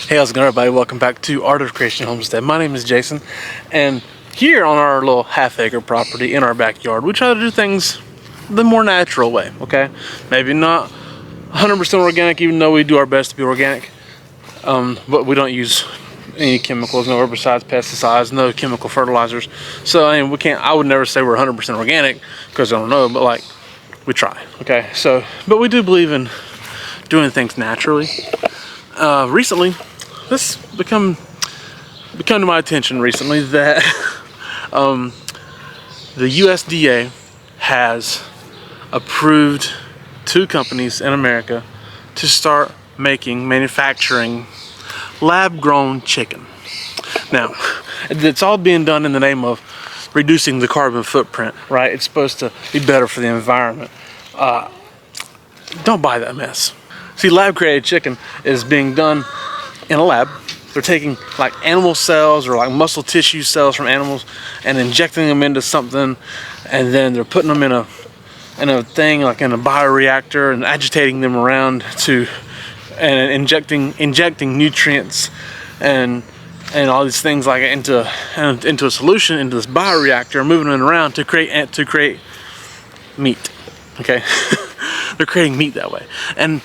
Hey, how's it going, everybody? Welcome back to Art of Creation Homestead. My name is Jason, and here on our little half-acre property in our backyard, we try to do things the more natural way, okay? Maybe not 100% organic, even though we do our best to be organic, but we don't use any chemicals, no herbicides, pesticides, no chemical fertilizers. So, I mean, I would never say we're 100% organic, because I don't know, but like, we try, okay? So, but we do believe in doing things naturally. Recently, this become to my attention recently that the USDA has approved 2 companies in America to start manufacturing lab-grown chicken. Now, it's all being done in the name of reducing the carbon footprint, right? It's supposed to be better for the environment. Don't buy that mess. See, lab-created chicken is being done in a lab. They're taking like animal cells or like muscle tissue cells from animals and injecting them into something, and then they're putting them in a thing like in a bioreactor and agitating them around and injecting nutrients and all these things like into a solution into this bioreactor, moving it around to create meat. Okay, they're creating meat that way, and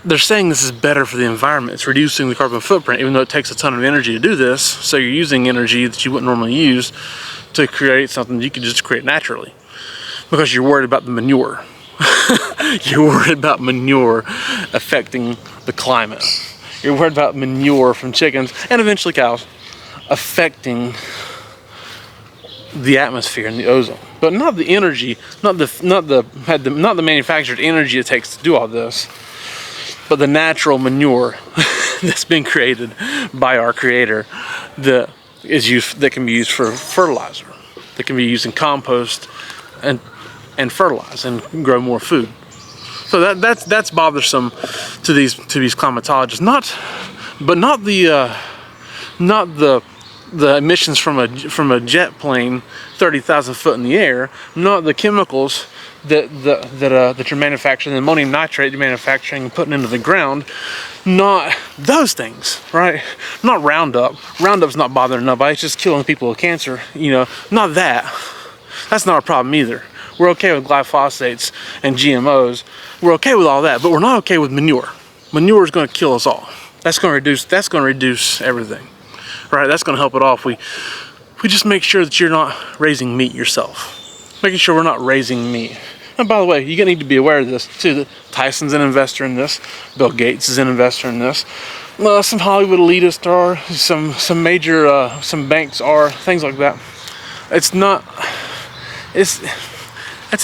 they're saying this is better for the environment. It's reducing the carbon footprint, even though it takes a ton of energy to do this. So you're using energy that you wouldn't normally use to create something you could just create naturally, because you're worried about the manure. You're worried about manure affecting the climate. You're worried about manure from chickens and eventually cows affecting the atmosphere and the ozone, but not the energy, not the manufactured energy it takes to do all this, but the natural manure that's been created by our creator that can be used for fertilizer, that can be used in compost and fertilize and grow more food. So that's bothersome to these climatologists. Not the emissions from a jet plane 30,000 foot in the air, not the chemicals that you're manufacturing, the ammonium nitrate you're manufacturing and putting into the ground, not those things, right? Not Roundup. Roundup's not bothering nobody, it's just killing people with cancer, you know, not that. That's not a problem either. We're okay with glyphosates and GMOs. We're okay with all that, but we're not okay with manure. Manure is going to kill us all. That's going to reduce everything, right? That's going to help it off. We just make sure that you're not raising meat yourself. Making sure we're not raising meat. And by the way, you need to be aware of this too. That Tyson's an investor in this. Bill Gates is an investor in this. Some Hollywood elitists are. Some major some banks are. Things like that. That's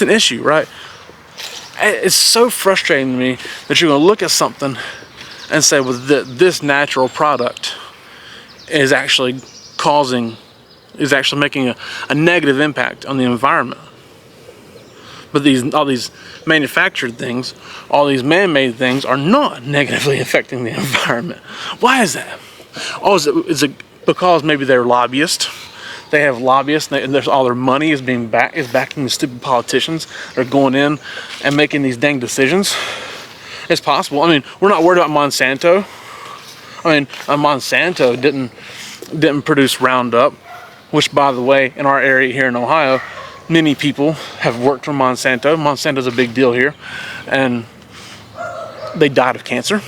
an issue, right? It's so frustrating to me that you're going to look at something and say, well, this natural product is actually making a negative impact on the environment. But all these manufactured things, all these man-made things are not negatively affecting the environment. Why is that? Oh, is it because maybe they're lobbyists? They have lobbyists, and all their money is backing the stupid politicians. They're going in and making these dang decisions. It's possible. I mean, we're not worried about Monsanto. I mean, Monsanto didn't produce Roundup, which, by the way, in our area here in Ohio, many people have worked for Monsanto. Monsanto's a big deal here, and they died of cancer.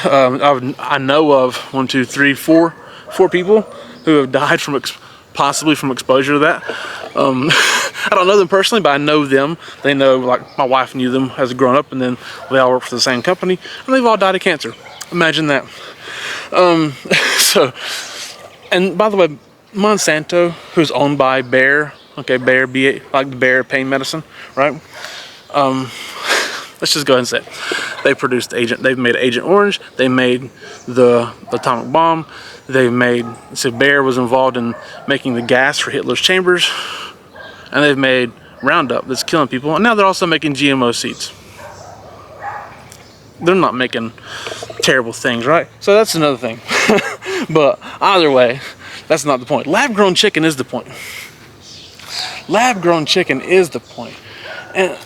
I know of 4 people who have died possibly from exposure to that. I don't know them personally, but I know them. They know, like my wife knew them as a grown up, and then they all work for the same company, and they've all died of cancer. Imagine that. And by the way, Monsanto, who's owned by Bayer, okay, Bayer, like the Bayer pain medicine, right? Let's just go ahead and say it. They produced they've made Agent Orange, they made the atomic bomb, Bayer was involved in making the gas for Hitler's chambers, and they've made Roundup that's killing people, and now they're also making GMO seeds. They're not making terrible things, right? So that's another thing. But either way, that's not the point. Lab-grown chicken is the point. Lab-grown chicken is the point. And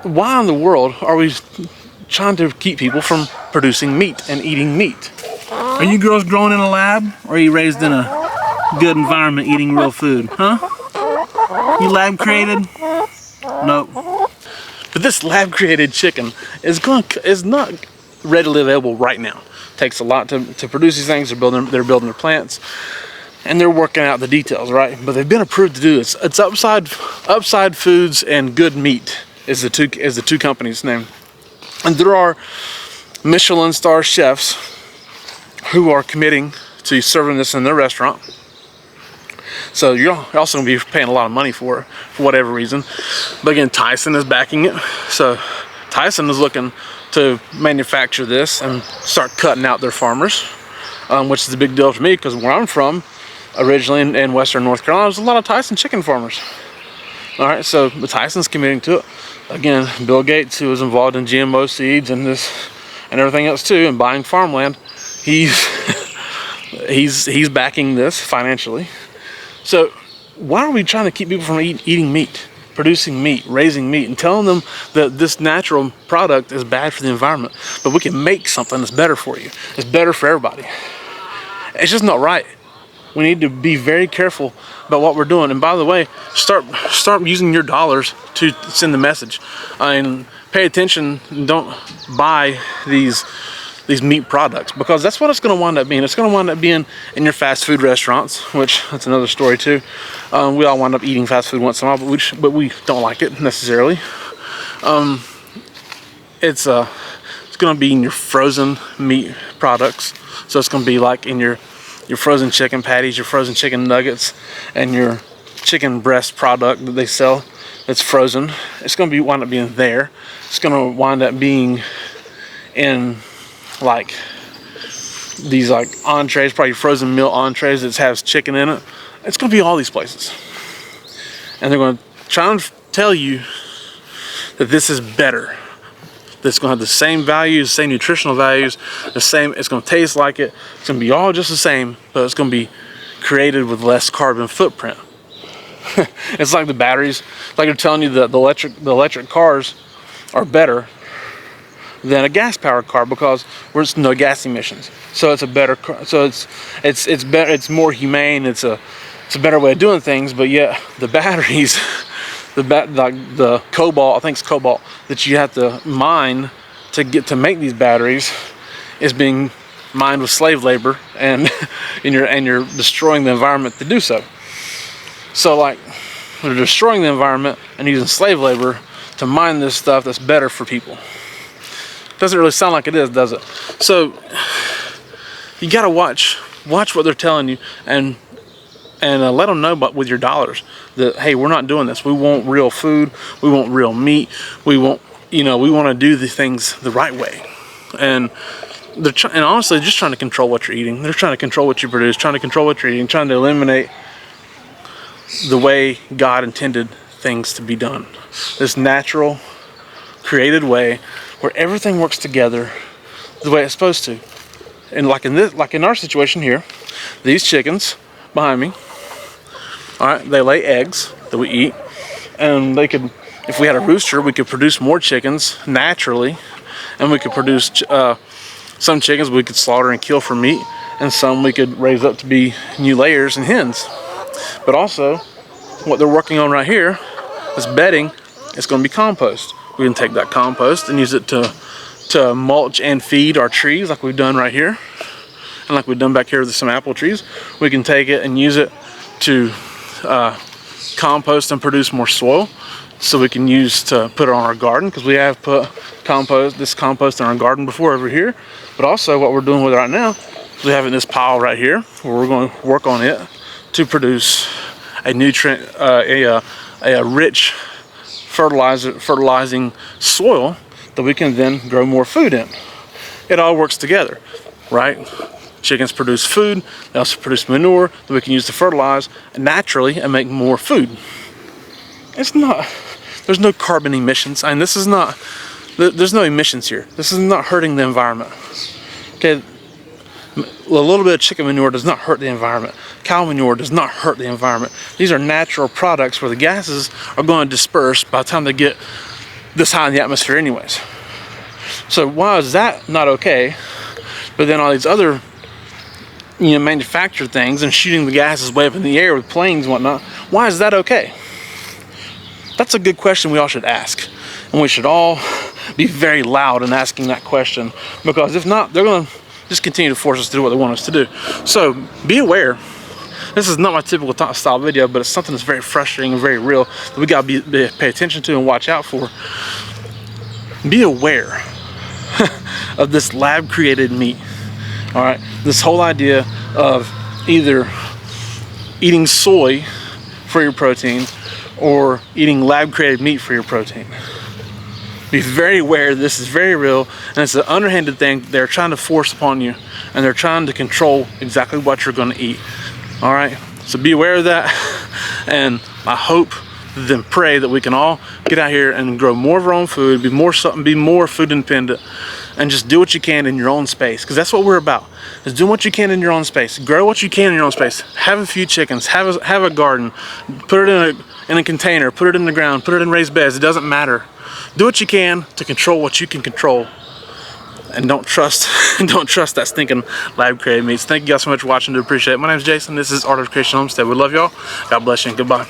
why in the world are we trying to keep people from producing meat and eating meat? Are you girls growing in a lab, or are you raised in a good environment eating real food? Huh? You lab created? Nope. But this lab created chicken is not readily available right now. It takes a lot to produce these things. They're building their plants, and they're working out the details, right? But they've been approved to do this. It's Upside Foods and Good Meat is the two companies' name, and there are Michelin star chefs who are committing to serving this in their restaurant. So you're also going to be paying a lot of money for it, for whatever reason. But again, Tyson is backing it. So Tyson is looking to manufacture this and start cutting out their farmers, which is a big deal for me, because where I'm from, originally in Western North Carolina, there's a lot of Tyson chicken farmers. All right, so the Tyson's committing to it. Again, Bill Gates, who was involved in GMO seeds and this and everything else too, and buying farmland, he's backing this financially. So why are we trying to keep people from eating meat, producing meat, raising meat, and telling them that this natural product is bad for the environment, but we can make something that's better for you, it's better for everybody? It's just not right. We need to be very careful about what we're doing. And by the way, start using your dollars to send the message. And pay attention and don't buy these meat products, because that's what it's going to wind up being. It's going to wind up being in your fast food restaurants, which that's another story too. We all wind up eating fast food once in a while, but we don't like it necessarily. It's going to be in your frozen meat products. So it's going to be like in your frozen chicken patties, your frozen chicken nuggets, and your chicken breast product that they sell that's frozen. It's going to wind up being there. It's going to wind up being in like these like entrees, probably frozen meal entrees that has chicken in it. It's going to be all these places. And they're going to try and tell you that this is better. That's going to have the same values, the same nutritional values, the same, it's going to taste like it. It's going to be all just the same, but it's going to be created with less carbon footprint. It's like the batteries, like they're telling you that the electric cars are better than a gas powered car because there's no gas emissions. So it's a better car. So it's better, it's more humane, it's a better way of doing things, but yet the batteries, the cobalt, I think it's cobalt, that you have to mine to make these batteries is being mined with slave labor, and you're destroying the environment to do so. So like they're destroying the environment and using slave labor to mine this stuff that's better for people. Doesn't really sound like it is, does it? So you gotta watch what they're telling you, and let them know with your dollars that, hey, we're not doing this. We want real food. We want real meat. We want to do the things the right way. And and honestly, just trying to control what you're eating. They're trying to control what you produce, trying to control what you're eating, trying to eliminate the way God intended things to be done. This natural, created way where everything works together the way it's supposed to. And like in our situation here, these chickens behind me, all right, they lay eggs that we eat, and they could, if we had a rooster, we could produce more chickens naturally, and we could produce some chickens we could slaughter and kill for meat, and some we could raise up to be new layers and hens. But also, what they're working on right here, this bedding, is going to be compost. We can take that compost and use it to mulch and feed our trees, like we've done right here, and like we've done back here with some apple trees. We can take it and use it to compost and produce more soil, so we can use to put it on our garden, because we have put this compost in our garden before over here. But also what we're doing with it right now is we have it in this pile right here where we're going to work on it to produce a nutrient, a rich fertilizing soil that we can then grow more food in. It all works together, right? Chickens produce food, they also produce manure that we can use to fertilize naturally and make more food. There's no carbon emissions. I mean, there's no emissions here. This is not hurting the environment. Okay, a little bit of chicken manure does not hurt the environment. Cow manure does not hurt the environment. These are natural products where the gases are going to disperse by the time they get this high in the atmosphere anyways. So why is that not okay? But then all these other manufacture things and shooting the gases way up in the air with planes and whatnot, why is that okay? That's a good question we all should ask. And we should all be very loud in asking that question, because if not, they're going to just continue to force us to do what they want us to do. So be aware. This is not my typical style video, but it's something that's very frustrating and very real that we got to pay attention to and watch out for. Be aware of this lab created meat. All right, this whole idea of either eating soy for your protein or eating lab created meat for your protein. Be very aware this is very real, and it's an underhanded thing they're trying to force upon you, and they're trying to control exactly what you're going to eat. All right, so be aware of that, and I hope then pray that we can all get out here and grow more of our own food, be more food independent, and just do what you can in your own space, because that's what we're about, is doing what you can in your own space. Grow what you can in your own space. Have a few chickens, have a garden, put it in a container, put it in the ground, put it in raised beds. It doesn't matter. Do what you can to control what you can control, and don't trust that stinking lab created meats. Thank you guys so much for watching. Do appreciate it. My name is Jason. This is Art of Creation Homestead. We love y'all. God bless you and goodbye.